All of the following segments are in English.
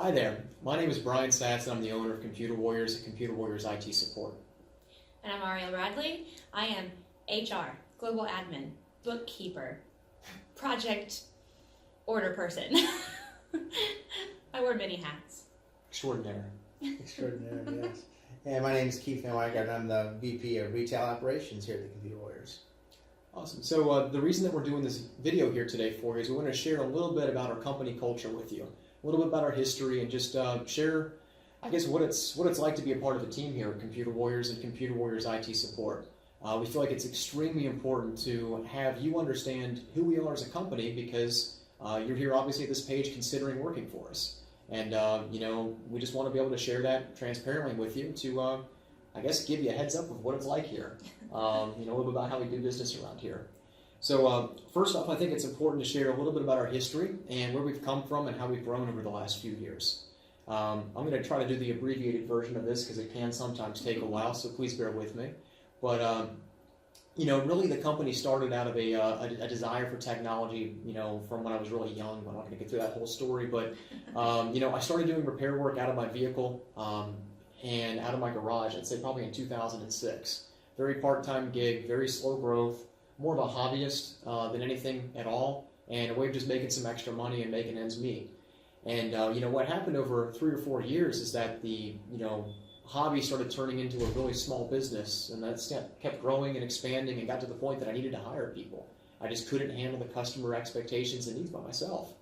Hi there, my name is Brian Satz and I'm the owner of Computer Warriors and Computer Warriors IT Support. And I'm Ariel Radley. I am HR, global admin, bookkeeper, project order person. I wear many hats. Extraordinary. Extraordinary, yes. And my name is Keith Van Wyk, and I'm the VP of Retail Operations here at the Computer Warriors. Awesome. So the reason that we're doing this video here today for you is we want to share a little bit about our company culture with you, a little bit about our history, and just share, I guess, what it's like to be a part of the team here at Computer Warriors and Computer Warriors IT Support. We feel like it's extremely important to have you understand who we are as a company because you're here obviously at this page considering working for us. And, we just want to be able to share that transparently with you to, I guess, give you a heads up of what it's like here. A little bit about how we do business around here. So first off, I think it's important to share a little bit about our history and where we've come from and how we've grown over the last few years. I'm going to try to do the abbreviated version of this because it can sometimes take a while, so please bear with me. But, really the company started out of a desire for technology, from when I was really young. I'm not going to get through that whole story, but, I started doing repair work out of my vehicle and out of my garage, I'd say probably in 2006. Very part-time gig, very slow growth, more of a hobbyist than anything at all, and a way of just making some extra money and making ends meet. And, what happened over 3 or 4 years is that the, hobby started turning into a really small business, and that kept growing and expanding and got to the point that I needed to hire people. I just couldn't handle the customer expectations and needs by myself.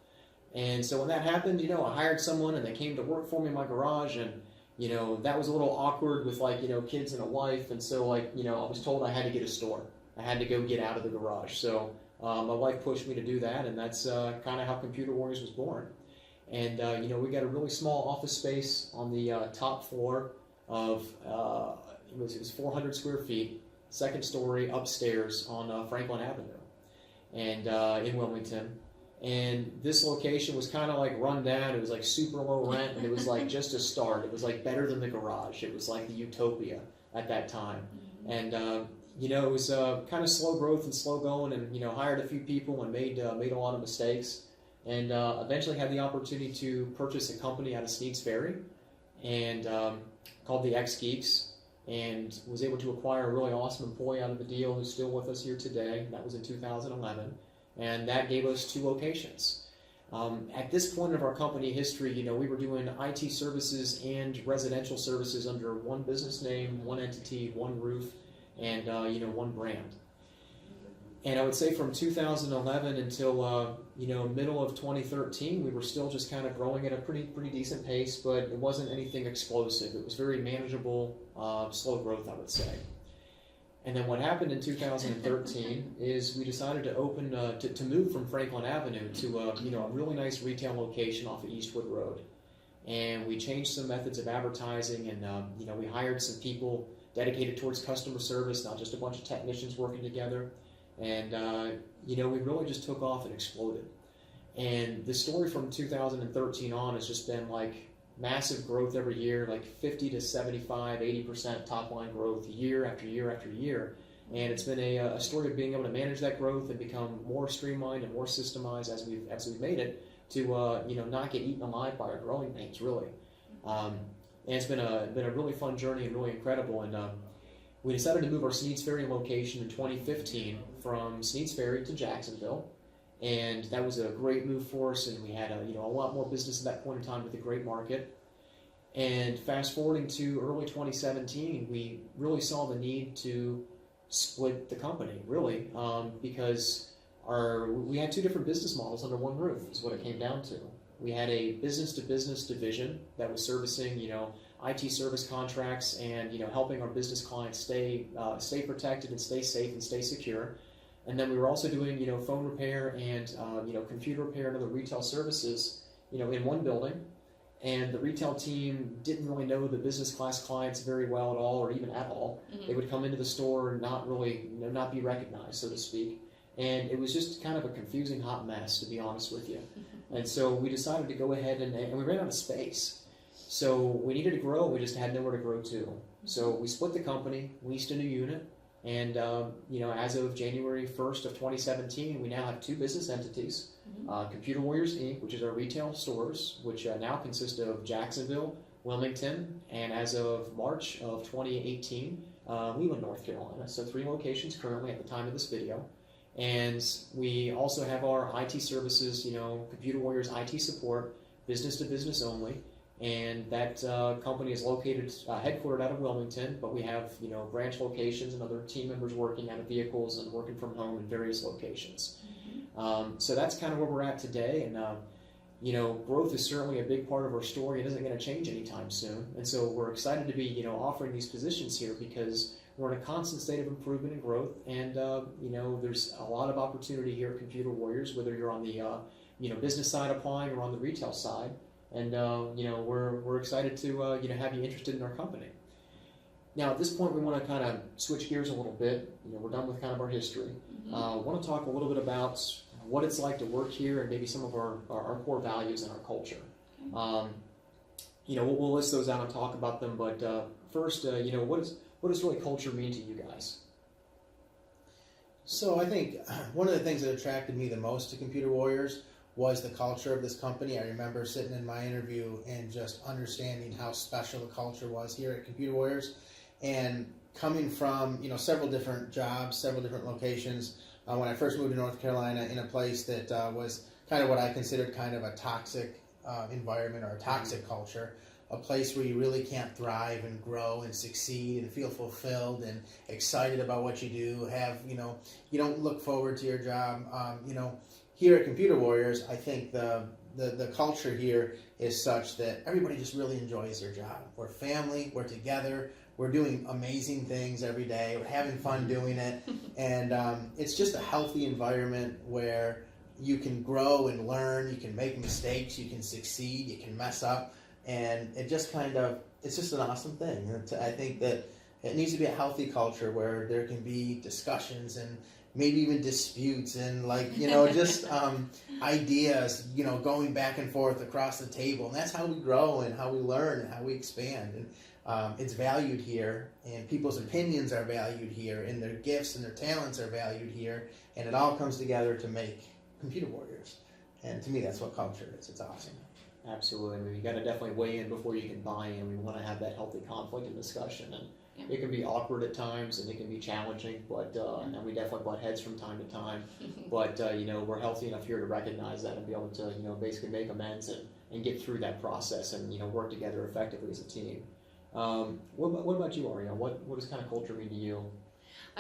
And so when that happened, I hired someone and they came to work for me in my garage, and that was a little awkward with kids and a wife, and so I was told I had to get a store. I had to go get out of the garage. So my wife pushed me to do that, and that's kind of how Computer Warriors was born. And we got a really small office space on the top floor of it was 400 square feet, second story upstairs on Franklin Avenue, and in Wilmington. And this location was kind of like run down. It was like super low rent, and it was like just a start. It was like better than the garage. It was like the utopia at that time. And it was kind of slow growth and slow going, and hired a few people and made a lot of mistakes, and eventually had the opportunity to purchase a company out of Sneads Ferry, and called the X Geeks, and was able to acquire a really awesome employee out of the deal who's still with us here today. That was in 2011, and that gave us 2 locations. At this point of our company history, we were doing IT services and residential services under one business name, one entity, one roof, and one brand. And I would say from 2011 until middle of 2013, we were still just kind of growing at a pretty decent pace, but it wasn't anything explosive. It was very manageable, slow growth, I would say. And then what happened in 2013 is we decided to open to move from Franklin Avenue to a really nice retail location off of Eastwood Road. And we changed some methods of advertising, and we hired some people dedicated towards customer service, not just a bunch of technicians working together. And, we really just took off and exploded. And the story from 2013 on has just been like massive growth every year, like 50 to 75, 80% top line growth year after year after year. And it's been a story of being able to manage that growth and become more streamlined and more systemized as we've made it to, not get eaten alive by our growing pains, really. And it's been a really fun journey and really incredible. And, we decided to move our Sneads Ferry location in 2015 from Sneads Ferry to Jacksonville, and that was a great move for us, and we had a lot more business at that point in time with a great market. And fast forwarding to early 2017, we really saw the need to split the company, really, because we had 2 different business models under one roof is what it came down to. We had a business-to-business division that was servicing, IT service contracts and helping our business clients stay protected and stay safe and stay secure. And then we were also doing phone repair and computer repair and other retail services in one building. And the retail team didn't really know the business class clients very well at all, or even at all. Mm-hmm. They would come into the store and not really not be recognized, so to speak. And it was just kind of a confusing hot mess, to be honest with you. Mm-hmm. And so we decided to go ahead and we ran out of space. So we needed to grow, we just had nowhere to grow to. So we split the company, leased a new unit, And as of January 1st of 2017, we now have 2 business entities. Computer Warriors Inc., which is our retail stores, which now consist of Jacksonville, Wilmington, and as of March of 2018, Leland, North Carolina. So 3 locations currently at the time of this video. And we also have our IT services, Computer Warriors IT support, business to business only. And that company is located, headquartered out of Wilmington, but we have, branch locations and other team members working out of vehicles and working from home in various locations. So that's kind of where we're at today. And, growth is certainly a big part of our story. It isn't going to change anytime soon. And so we're excited to be, offering these positions here because we're in a constant state of improvement and growth. And, there's a lot of opportunity here at Computer Warriors, whether you're on the, business side applying or on the retail side. And, we're excited to, have you interested in our company. Now, at this point, we want to kind of switch gears a little bit. We're done with kind of our history. I want to talk a little bit about what it's like to work here and maybe some of our core values and our culture. We'll list those out and talk about them, but first, what does really culture mean to you guys? So I think one of the things that attracted me the most to Computer Warriors was the culture of this company. I remember sitting in my interview and just understanding how special the culture was here at Computer Warriors, and coming from several different jobs, several different locations. When I first moved to North Carolina, in a place that was kind of what I considered kind of a toxic environment or a toxic culture, a place where you really can't thrive and grow and succeed and feel fulfilled and excited about what you do. You don't look forward to your job. Here at Computer Warriors, I think the culture here is such that everybody just really enjoys their job. We're family, we're together, we're doing amazing things every day, we're having fun doing it, and it's just a healthy environment where you can grow and learn, you can make mistakes, you can succeed, you can mess up, and it's just an awesome thing. I think that it needs to be a healthy culture where there can be discussions and maybe even disputes and just ideas, going back and forth across the table. And that's how we grow and how we learn and how we expand. And it's valued here, and people's opinions are valued here, and their gifts and their talents are valued here. And it all comes together to make Computer Warriors. And to me, that's what culture is. It's awesome. Absolutely. I mean, you got to definitely weigh in before you can buy in. We want to have that healthy conflict and discussion. And it can be awkward at times, and it can be challenging, but and we definitely butt heads from time to time. But we're healthy enough here to recognize that and be able to basically make amends and get through that process and work together effectively as a team. What about you, Ariel? What does kind of culture mean to you?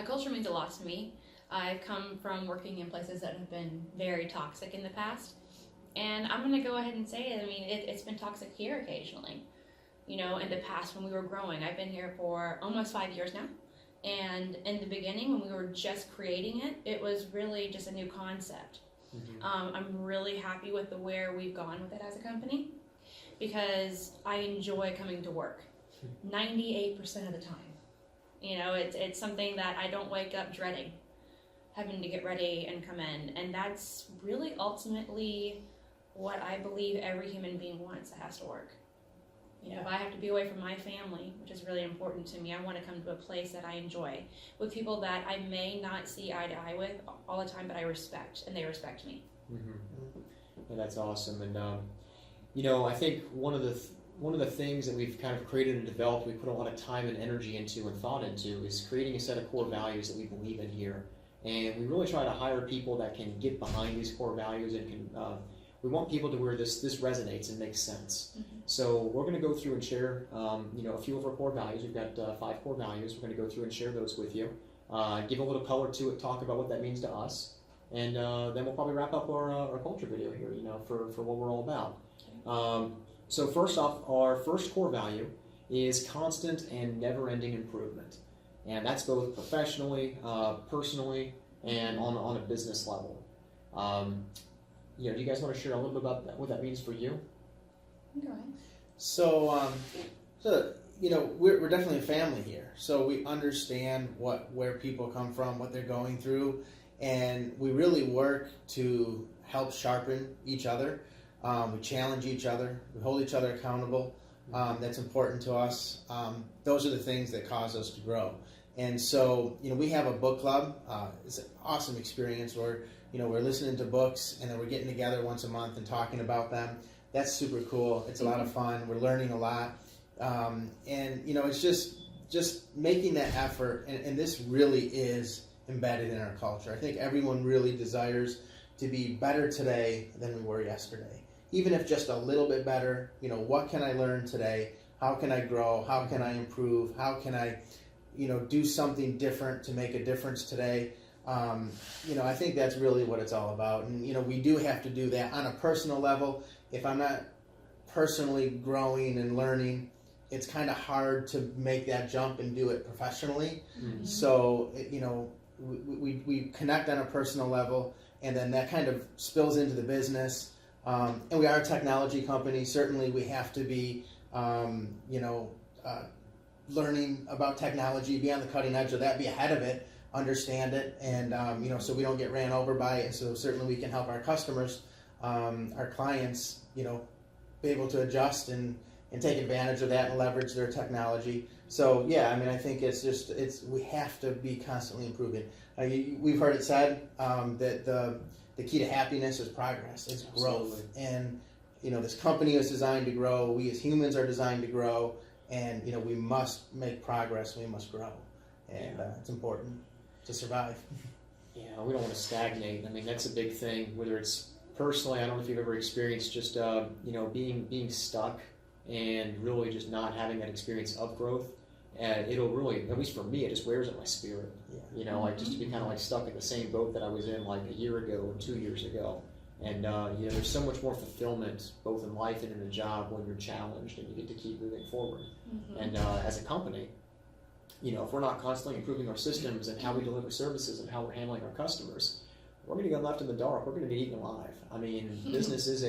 Culture means a lot to me. I've come from working in places that have been very toxic in the past, and I'm going to go ahead and say it. I mean, it's been toxic here occasionally. In the past when we were growing. I've been here for almost 5 years now. And in the beginning, when we were just creating it, it was really just a new concept. I'm really happy with where we've gone with it as a company because I enjoy coming to work 98% of the time. It's something that I don't wake up dreading, having to get ready and come in. And that's really ultimately what I believe every human being wants that has to work. If I have to be away from my family, which is really important to me, I want to come to a place that I enjoy with people that I may not see eye to eye with all the time, but I respect, and they respect me. And that's awesome. And I think one of the things that we've kind of created and developed, we put a lot of time and energy into and thought into, is creating a set of core values that we believe in here. And we really try to hire people that can get behind these core values and can. We want people to where this resonates and makes sense. So we're going to go through and share, a few of our core values. We've got 5 core values. We're going to go through and share those with you. Give a little color to it, talk about what that means to us, and then we'll probably wrap up our culture video here, for what we're all about. So first off, our first core value is constant and never-ending improvement, and that's both professionally, personally, and on a business level. Do you guys want to share a little bit about what that means for you? Go ahead. So we're definitely a family here. So we understand where people come from, what they're going through, and we really work to help sharpen each other. We challenge each other. We hold each other accountable. That's important to us. Those are the things that cause us to grow. And so, we have a book club. It's an awesome experience where, we're listening to books and then we're getting together once a month and talking about them. That's super cool. It's a lot of fun. We're learning a lot. It's just making that effort. And this really is embedded in our culture. I think everyone really desires to be better today than we were yesterday. Even if just a little bit better, what can I learn today? How can I grow? How can I improve? How can I do something different to make a difference today? I think that's really what it's all about. And, we do have to do that on a personal level. If I'm not personally growing and learning, it's kind of hard to make that jump and do it professionally. Mm-hmm. So, we connect on a personal level, and then that kind of spills into the business. And we are a technology company. Certainly we have to be, learning about technology, be on the cutting edge of that, be ahead of it, understand it, and so we don't get ran over by it. So certainly we can help our customers, our clients, be able to adjust and take advantage of that and leverage their technology. So yeah, I think we have to be constantly improving. We've heard it said that the key to happiness is progress, it's growth. Absolutely. And this company is designed to grow. We as humans are designed to grow. And we must make progress. We must grow, and it's important to survive. Yeah, we don't want to stagnate. That's a big thing. Whether it's personally, I don't know if you've ever experienced just being stuck and really just not having that experience of growth. And it'll really, at least for me, it just wears at my spirit. Yeah. Just to be kind of stuck in the same boat that I was in a year ago or 2 years ago. And there's so much more fulfillment both in life and in a job when you're challenged and you get to keep moving forward. Mm-hmm. And as a company, if we're not constantly improving our systems and how we deliver services and how we're handling our customers, we're going to get left in the dark. We're going to be eaten alive. Business is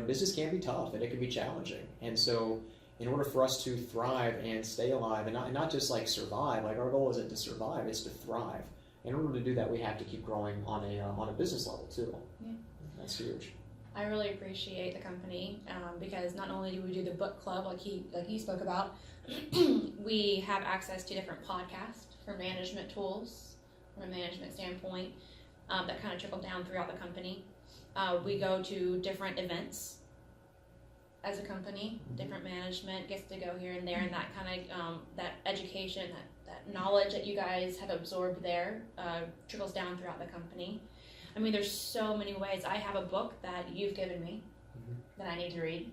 business can be tough and it can be challenging. And so in order for us to thrive and stay alive and not just survive, our goal isn't to survive, it's to thrive. In order to do that, we have to keep growing on a business level too. Yeah. That's huge. I really appreciate the company because not only do we do the book club like you spoke about, we have access to different podcasts for management tools from a management standpoint that kind of trickle down throughout the company. We go to different events as a company. Mm-hmm. Different management gets to go here and there, and that kind of that education, that knowledge that you guys have absorbed there trickles down throughout the company. There's so many ways. I have a book that you've given me that I need to read.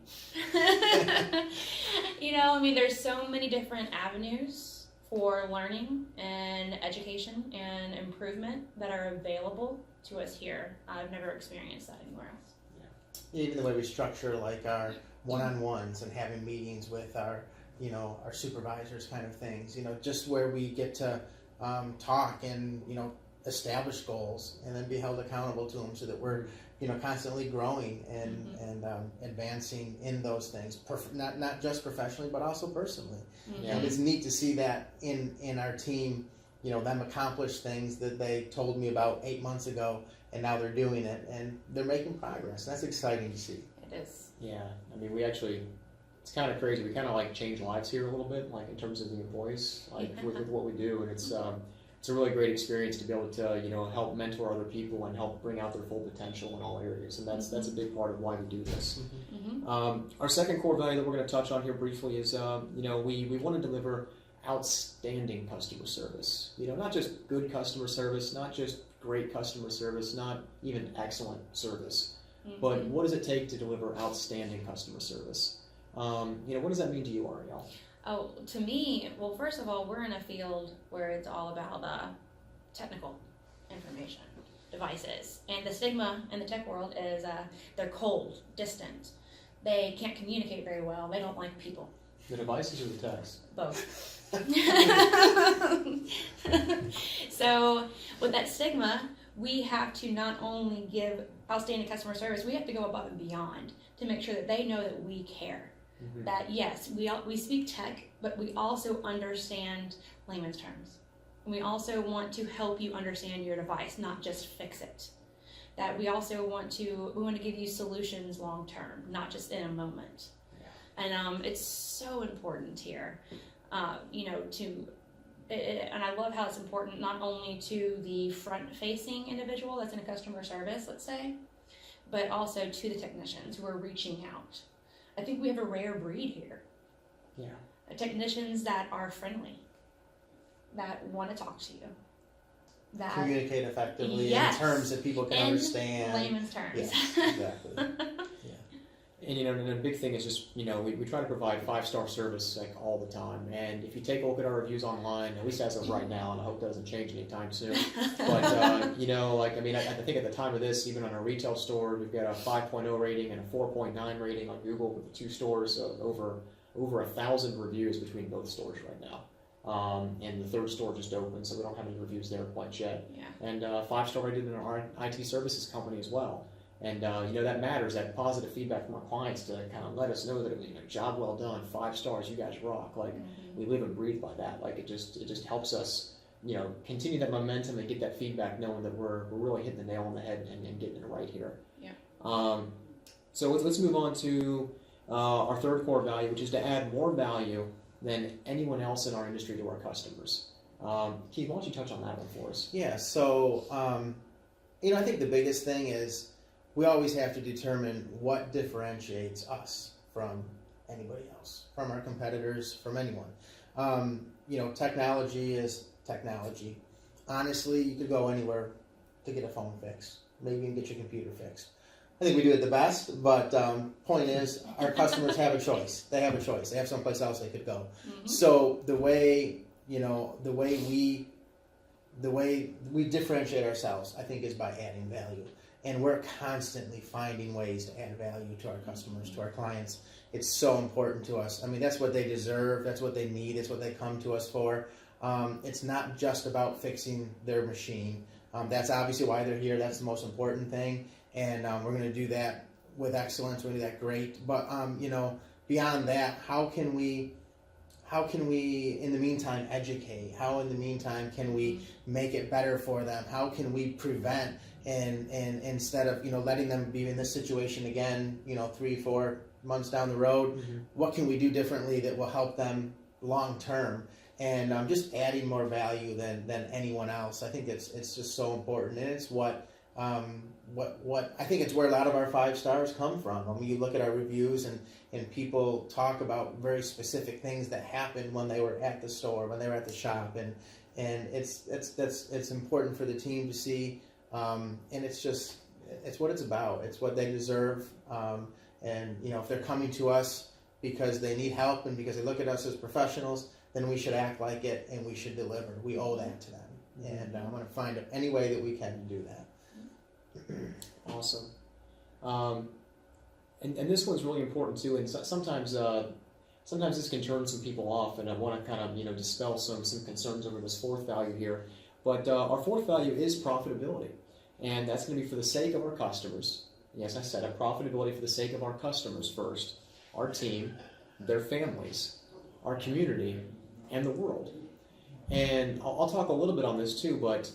There's so many different avenues for learning and education and improvement that are available to us here. I've never experienced that anywhere else. Yeah. Even the way we structure our one-on-ones and having meetings with our supervisors kind of things, just where we get to talk and, establish goals and then be held accountable to them so that we're, constantly growing and advancing in those things, not just professionally, but also personally. Mm-hmm. And it's neat to see that in our team, them accomplish things that they told me about 8 months ago, and now they're doing it and they're making progress. That's exciting to see. It is. Yeah. We actually, it's kind of crazy. We kind of change lives here a little bit, in terms of the employees, with what we do, and it's a really great experience to be able to help mentor other people and help bring out their full potential in all areas, and that's a big part of why we do this. Mm-hmm. Our second core value that we're going to touch on here briefly is we want to deliver outstanding customer service. Not just good customer service, not just great customer service, not even excellent service. Mm-hmm. But what does it take to deliver outstanding customer service? What does that mean to you, Ariel? Oh, to me, well, first of all, we're in a field where it's all about technical information, devices. And the stigma in the tech world is they're cold, distant. They can't communicate very well. They don't like people. The devices or the techs? Both. So with that stigma, we have to not only give outstanding customer service, we have to go above and beyond to make sure that they know that we care. Mm-hmm. That yes, we speak tech, but we also understand layman's terms. And we also want to help you understand your device, not just fix it. That we also want to give you solutions long term, not just in a moment. Yeah. And it's so important here. And I love how it's important not only to the front-facing individual that's in customer service, let's say, but also to the technicians who are reaching out. I think we have a rare breed here. Yeah. Technicians that are friendly, that want to talk to you, that Communicate effectively Yes. in terms that people can in understand. layman's terms. Yes, exactly. And and a big thing is just we try to provide 5-star service like all the time. And if you take a look at our reviews online, at least as of right now, and I hope it doesn't change anytime soon. But I think at the time of this, even on our retail store, we've got a 5.0 rating and a 4.9 rating on Google with the 2 stores, over 1,000 reviews between both stores right now. And the 3rd store just opened, so we don't have any reviews there quite yet. Yeah. And 5-star rated in our IT services company as well. And that matters, that positive feedback from our clients to kind of let us know that job well done, 5 stars, you guys rock. Like we live and breathe by that. Like it just helps us continue that momentum and get that feedback, knowing that we're really hitting the nail on the head and getting it right here. Yeah. So let's move on to our 3rd core value, which is to add more value than anyone else in our industry to our customers. Keith, why don't you touch on that one for us? Yeah, so, I think the biggest thing is we always have to determine what differentiates us from anybody else, from our competitors, from anyone. Technology is technology. Honestly, you could go anywhere to get a phone fixed. Maybe you can get your computer fixed. I think we do it the best, but point is, our customers have a choice. They have a choice. They have someplace else they could go. Mm-hmm. So the way we differentiate ourselves, I think, is by adding value. And we're constantly finding ways to add value to our customers, to our clients. It's so important to us. I mean, that's what they deserve. That's what they need. It's what they come to us for. It's not just about fixing their machine. That's obviously why they're here. That's the most important thing. And we're going to do that with excellence. We're going to do that great. But, beyond that, how can we, in the meantime, educate? How, in the meantime, can we make it better for them? How can we prevent and instead of, letting them be in this situation again, 3-4 months down the road, what can we do differently that will help them long term? And just adding more value than anyone else. I think it's just so important, and it's what I think it's where a lot of our 5 stars come from. I mean, you look at our reviews and people talk about very specific things that happened when they were at the store, when they were at the shop, and it's important for the team to see, and it's what it's about. It's what they deserve, and if they're coming to us because they need help and because they look at us as professionals, then we should act like it and we should deliver. We owe that to them, and I'm going to find any way that we can do that. Awesome. And this one's really important too. And sometimes this can turn some people off. And I want to kind of dispel some concerns over this 4th value here. But our 4th value is profitability, and that's going to be for the sake of our customers. Yes, I said it. Profitability for the sake of our customers first, our team, their families, our community, and the world. And I'll talk a little bit on this too. But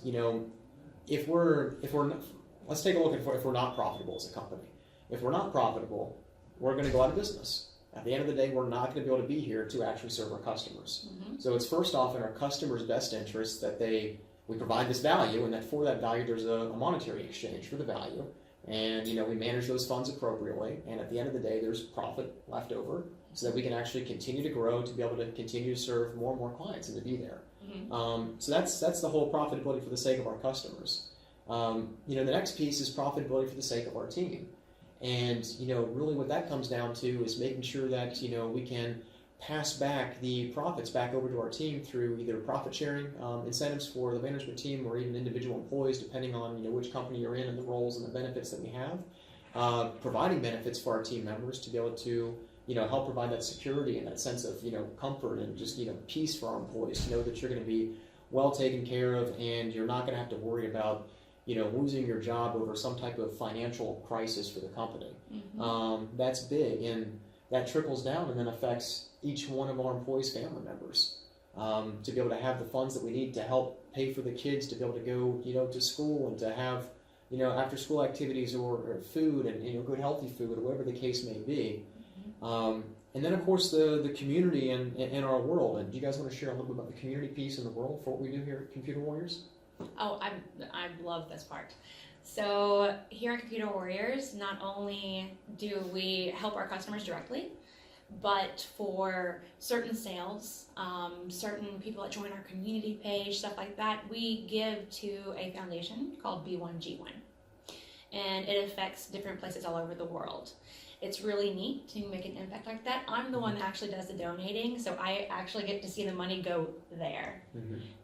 if we're not, let's take a look at if we're not profitable as a company. If we're not profitable, we're going to go out of business. At the end of the day, we're not going to be able to be here to actually serve our customers. Mm-hmm. So it's first off in our customers' best interest that we provide this value, and that for that value there's a monetary exchange for the value. And we manage those funds appropriately, and at the end of the day there's profit left over so that we can actually continue to grow, to be able to continue to serve more and more clients and to be there. Mm-hmm. So that's the whole profitability for the sake of our customers. The next piece is profitability for the sake of our team. And, really what that comes down to is making sure that, we can pass back the profits back over to our team through either profit sharing incentives for the management team or even individual employees, depending on, which company you're in and the roles and the benefits that we have. Providing benefits for our team members to be able to, help provide that security and that sense of, comfort and just, peace for our employees to know that you're going to be well taken care of and you're not going to have to worry about losing your job over some type of financial crisis for the company. Mm-hmm. That's big, and that trickles down and then affects each one of our employees' family members to be able to have the funds that we need to help pay for the kids to be able to go, to school and to have, after school activities or food and, good healthy food or whatever the case may be. And then, of course, the community in our world. And do you guys want to share a little bit about the community piece in the world for what we do here at Computer Warriors? Oh, I love this part. So here at Computer Warriors, not only do we help our customers directly, but for certain sales, certain people that join our community page, stuff like that, we give to a foundation called B1G1. And it affects different places all over the world. It's really neat to make an impact like that. I'm the one that actually does the donating, so I actually get to see the money go there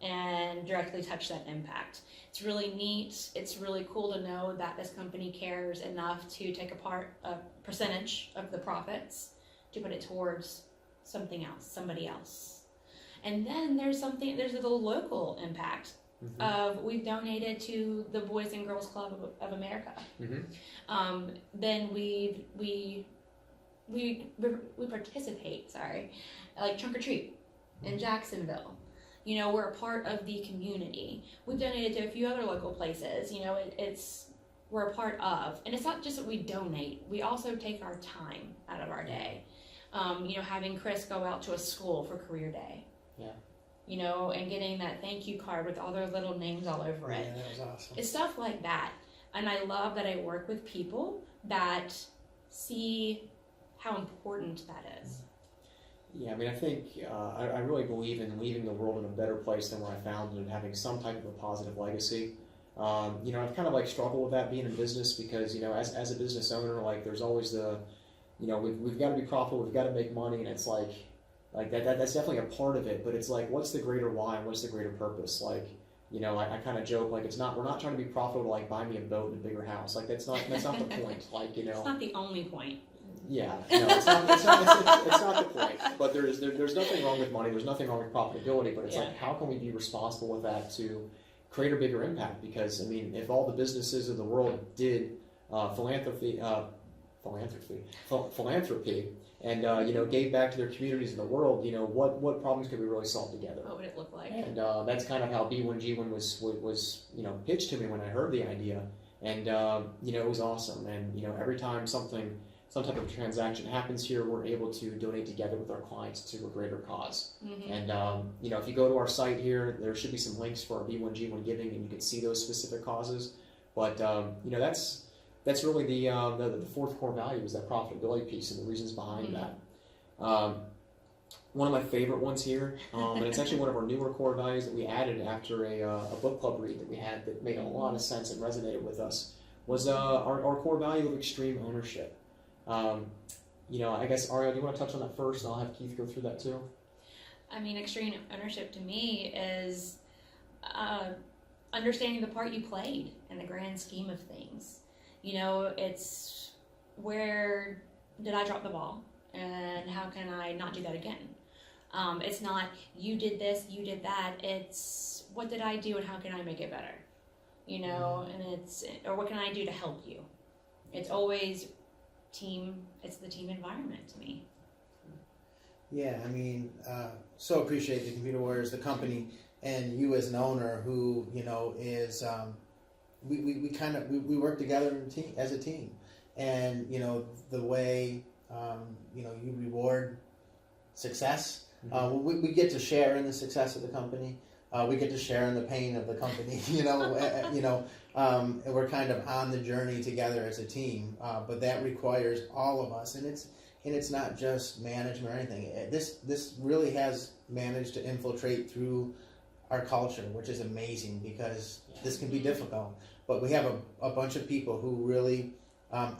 and directly touch that impact. It's really neat. It's really cool to know that this company cares enough to take a percentage of the profits to put it towards something else, somebody else. And then there's the local impact. We've donated to the Boys and Girls Club of America. Then we participate. Like Trunk or Treat in Jacksonville. You know, we're a part of the community. We've donated to a few other local places. You know, we're a part of, and it's not just that we donate. We also take our time out of our day. You know, having Chris go out to a school for Career Day. Yeah. You know, and getting that thank you card with all their little names all over it. Yeah, that was awesome. It's stuff like that. And I love that I work with people that see how important that is. Yeah, I mean, I think I really believe in leaving the world in a better place than where I found it and having some type of a positive legacy. You know, I've kind of like struggled with that being in business because, you know, as a business owner, like there's always you know, we've got to be profitable, we've got to make money, and it's like that's definitely a part of it, but it's like, what's the greater why and what's the greater purpose? Like, you know, I kind of joke, like, we're not trying to be profitable to like buy me a boat and a bigger house. Like, that's not the point. Like, you know, it's not the only point. Yeah, no, it's not the point. But there's nothing wrong with money. There's nothing wrong with profitability. But it's like, how can we be responsible with that to create a bigger impact? Because I mean, if all the businesses of the world did philanthropy, and you know, gave back to their communities in the world, you know, what problems could we really solve together? What would it look like? And that's kind of how B1G1 was you know, pitched to me when I heard the idea, and you know, it was awesome. And you know, every time some type of transaction happens here, we're able to donate together with our clients to a greater cause. And you know, if you go to our site here, there should be some links for our B1G1 giving, and you can see those specific causes. But you know, that's really the fourth core value is that profitability piece and the reasons behind that. One of my favorite ones here, and it's actually one of our newer core values that we added after a book club read that we had that made a lot of sense and resonated with us, was our core value of extreme ownership. You know, I guess, Ariel, do you want to touch on that first, and I'll have Keith go through that too? I mean, extreme ownership to me is understanding the part you played in the grand scheme of things. You know, it's where did I drop the ball, and how can I not do that again? It's not you did this, you did that. It's what did I do, and how can I make it better? You know, and or what can I do to help you? It's always it's the team environment to me. Yeah, I mean, so appreciate the Computer Warriors, the company, and you as an owner who, you know, is, we work together as a team. And, you know, the way, you know, you reward success, we get to share in the success of the company. We get to share in the pain of the company, you know, and we're kind of on the journey together as a team. But that requires all of us, and it's not just management or anything. This really has managed to infiltrate through our culture, which is amazing because this can be difficult. But we have a bunch of people who really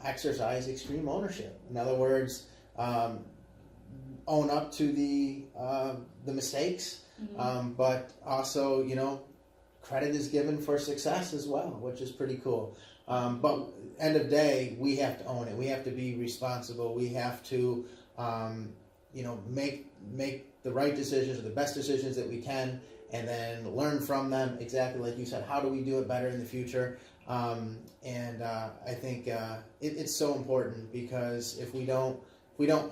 exercise extreme ownership. In other words, own up to the mistakes. But also, you know, credit is given for success as well, which is pretty cool. But end of day, we have to own it. We have to be responsible. We have to, you know, make the right decisions or the best decisions that we can, and then learn from them. Exactly like you said. How do we do it better in the future? And I think it's so important because if we don't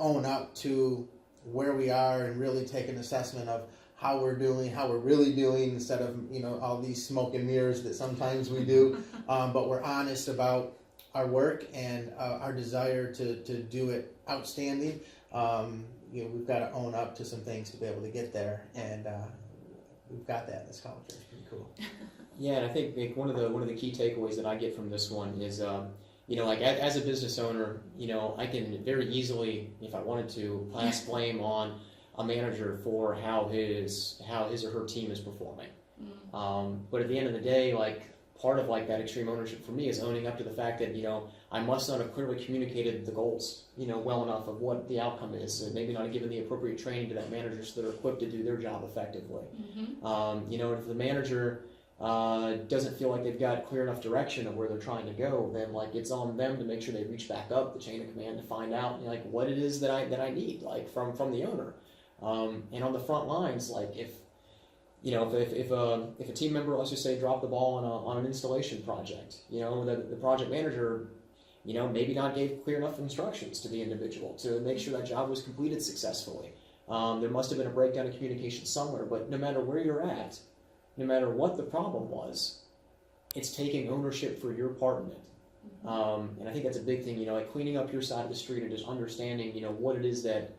own up to where we are and really take an assessment of how we're doing, how we're really doing, instead of, you know, all these smoke and mirrors that sometimes we do, but we're honest about our work and our desire to do it outstanding. We've got to own up to some things to be able to get there, and we've got that in this culture. It's pretty cool. Yeah, and I think like, one of the key takeaways that I get from this one is, like as a business owner, I can very easily, if I wanted to, pass blame on a manager for how his or her team is performing. But at the end of the day, like part of like that extreme ownership for me is owning up to the fact that I must not have clearly communicated the goals well enough of what the outcome is, and maybe not have given the appropriate training to that manager so they're equipped to do their job effectively. If the manager doesn't feel like they've got clear enough direction of where they're trying to go, then like it's on them to make sure they reach back up the chain of command to find out like what it is that I need like from the owner. And on the front lines, like if a team member, let's just say, dropped the ball on an installation project, the project manager, maybe not gave clear enough instructions to the individual to make sure that job was completed successfully. There must have been a breakdown of communication somewhere, but no matter where you're at, no matter what the problem was, it's taking ownership for your part in it. And I think that's a big thing, like cleaning up your side of the street and just understanding, what it is that,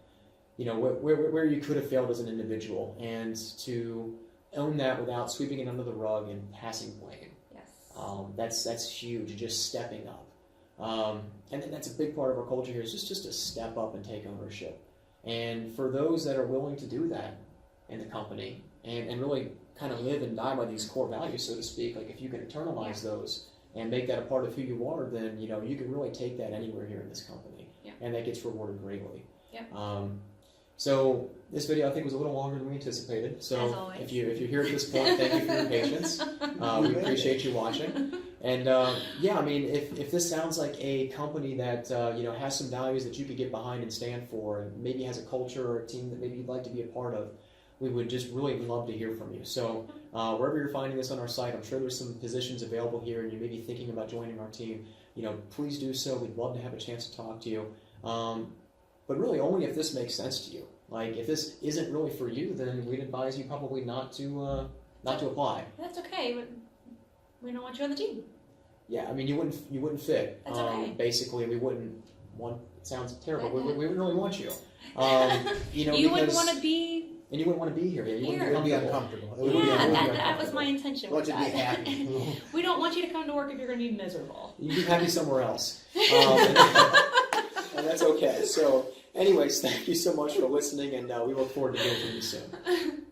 where you could have failed as an individual, and to own that without sweeping it under the rug and passing blame. Yes. That's huge, just stepping up. And that's a big part of our culture here is just to step up and take ownership. And for those that are willing to do that in the company and really kind of live and die by these core values, so to speak, like if you can internalize those and make that a part of who you are, then you can really take that anywhere here in this company. And that gets rewarded greatly. So this video I think was a little longer than we anticipated. So if you're here at this point, thank you for your patience. We appreciate you watching. And if this sounds like a company that has some values that you could get behind and stand for, and maybe has a culture or a team that maybe you'd like to be a part of, we would just really love to hear from you. So wherever you're finding this on our site, I'm sure there's some positions available here, and you may be thinking about joining our team. Please do so. We'd love to have a chance to talk to you. But really only if this makes sense to you. Like if this isn't really for you, then we'd advise you probably not to apply. That's okay. We don't want you on the team. Yeah, I mean you wouldn't fit. That's okay. Basically, we wouldn't want. It sounds terrible. We wouldn't really want you. You wouldn't want to be. And you wouldn't want to be here. Yeah, you It would be uncomfortable. That was my intention. I want you to be happy. We don't want you to come to work if you're going to be miserable. You'd be happy somewhere else. And that's okay. So anyways, thank you so much for listening, and we look forward to hearing from you soon.